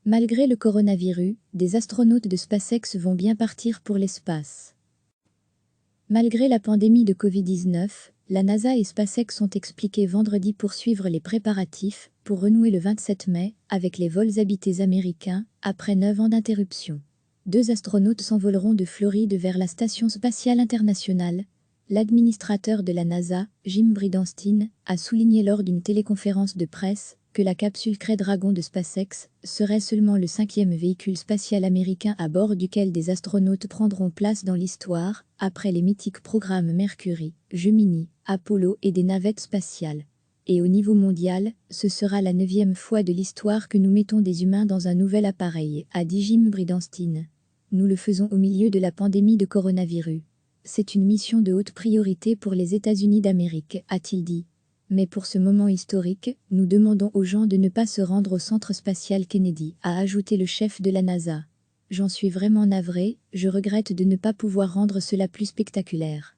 Malgré le coronavirus, des astronautes de SpaceX vont bien partir pour l'espace. Malgré la pandémie de Covid-19, la NASA et SpaceX ont expliqué vendredi poursuivre les préparatifs pour renouer le 27 mai avec les vols habités américains après 9 ans d'interruption. 2 astronautes s'envoleront de Floride vers la Station spatiale internationale. L'administrateur de la NASA, Jim Bridenstine, a souligné lors d'une téléconférence de presse que la capsule Crew Dragon de SpaceX serait seulement le 5e véhicule spatial américain à bord duquel des astronautes prendront place dans l'histoire, après les mythiques programmes Mercury, Gemini, Apollo et des navettes spatiales. Et au niveau mondial, ce sera la 9e fois de l'histoire que nous mettons des humains dans un nouvel appareil, a dit Jim Bridenstine. Nous le faisons au milieu de la pandémie de coronavirus. C'est une mission de haute priorité pour les États-Unis d'Amérique, a-t-il dit. Mais pour ce moment historique, nous demandons aux gens de ne pas se rendre au centre spatial Kennedy, a ajouté le chef de la NASA. J'en suis vraiment navré, je regrette de ne pas pouvoir rendre cela plus spectaculaire.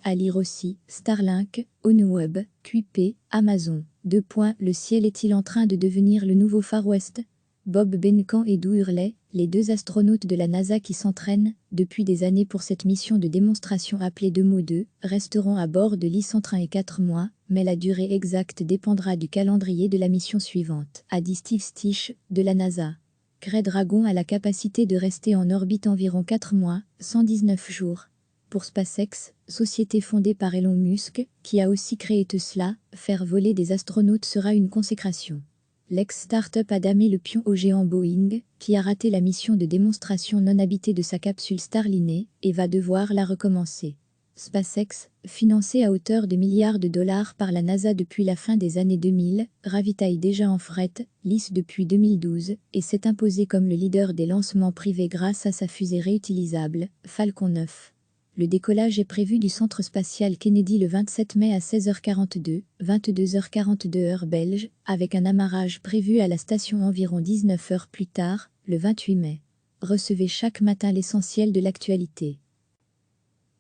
À lire aussi, Starlink, OneWeb, QP, Amazon. Le ciel est-il en train de devenir le nouveau Far West? Bob Behnken et Doug Hurley, les 2 astronautes de la NASA qui s'entraînent depuis des années pour cette mission de démonstration appelée Demo 2, resteront à bord de l'I-131 et 4 mois, mais la durée exacte dépendra du calendrier de la mission suivante, a dit Steve Stich, de la NASA. Crew Dragon a la capacité de rester en orbite environ 4 mois, 119 jours. Pour SpaceX, société fondée par Elon Musk, qui a aussi créé Tesla, faire voler des astronautes sera une consécration. L'ex-startup a damé le pion au géant Boeing, qui a raté la mission de démonstration non habitée de sa capsule Starliner, et va devoir la recommencer. SpaceX, financé à hauteur de milliards de dollars par la NASA depuis la fin des années 2000, ravitaille déjà en fret, lisse depuis 2012, et s'est imposé comme le leader des lancements privés grâce à sa fusée réutilisable, Falcon 9. Le décollage est prévu du centre spatial Kennedy le 27 mai à 16h42, 22h42 heure belge, avec un amarrage prévu à la station environ 19 heures plus tard, le 28 mai. Recevez chaque matin l'essentiel de l'actualité.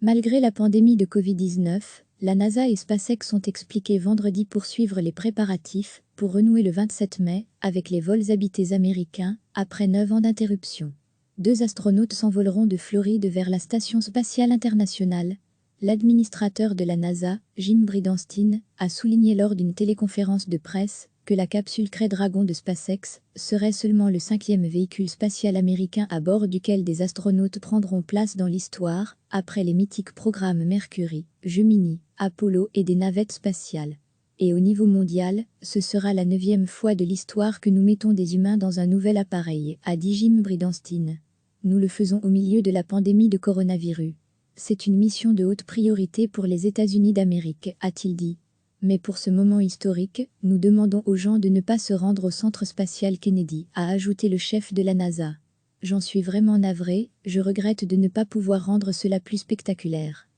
Malgré la pandémie de Covid-19, la NASA et SpaceX ont expliqué vendredi poursuivre les préparatifs pour renouer le 27 mai avec les vols habités américains après 9 ans d'interruption. 2 astronautes s'envoleront de Floride vers la Station spatiale internationale. L'administrateur de la NASA, Jim Bridenstine, a souligné lors d'une téléconférence de presse que la capsule Crew Dragon de SpaceX serait seulement le 5e véhicule spatial américain à bord duquel des astronautes prendront place dans l'histoire, après les mythiques programmes Mercury, Gemini, Apollo et des navettes spatiales. Et au niveau mondial, ce sera la 9e fois de l'histoire que nous mettons des humains dans un nouvel appareil, a dit Jim Bridenstine. Nous le faisons au milieu de la pandémie de coronavirus. C'est une mission de haute priorité pour les États-Unis d'Amérique, a-t-il dit. Mais pour ce moment historique, nous demandons aux gens de ne pas se rendre au centre spatial Kennedy, a ajouté le chef de la NASA. J'en suis vraiment navré, je regrette de ne pas pouvoir rendre cela plus spectaculaire.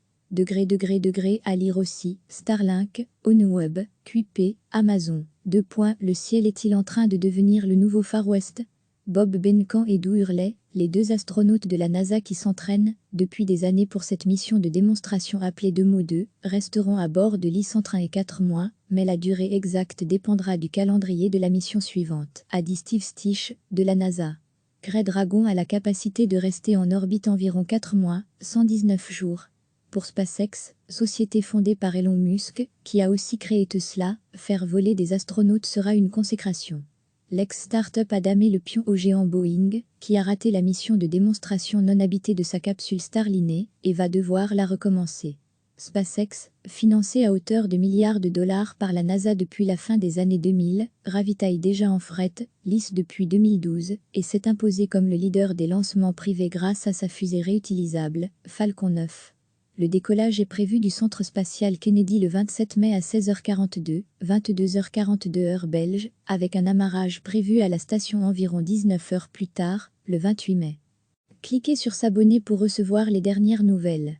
À lire aussi, Starlink, OneWeb, QP, Amazon. Le ciel est-il en train de devenir le nouveau Far West? Bob Behnken et Doug Hurley, les 2 astronautes de la NASA qui s'entraînent depuis des années pour cette mission de démonstration appelée Demo 2, resteront à bord de l'I-131 et 4 mois, mais la durée exacte dépendra du calendrier de la mission suivante, a dit Steve Stich, de la NASA. Crew Dragon a la capacité de rester en orbite environ 4 mois, 119 jours. Pour SpaceX, société fondée par Elon Musk, qui a aussi créé Tesla, faire voler des astronautes sera une consécration. L'ex-startup a damé le pion au géant Boeing, qui a raté la mission de démonstration non habitée de sa capsule Starliner, et va devoir la recommencer. SpaceX, financé à hauteur de milliards de dollars par la NASA depuis la fin des années 2000, ravitaille déjà en fret, lisse depuis 2012, et s'est imposé comme le leader des lancements privés grâce à sa fusée réutilisable, Falcon 9. Le décollage est prévu du centre spatial Kennedy le 27 mai à 16h42, 22h42 heure belge, avec un amarrage prévu à la station environ 19 heures plus tard, le 28 mai. Cliquez sur s'abonner pour recevoir les dernières nouvelles.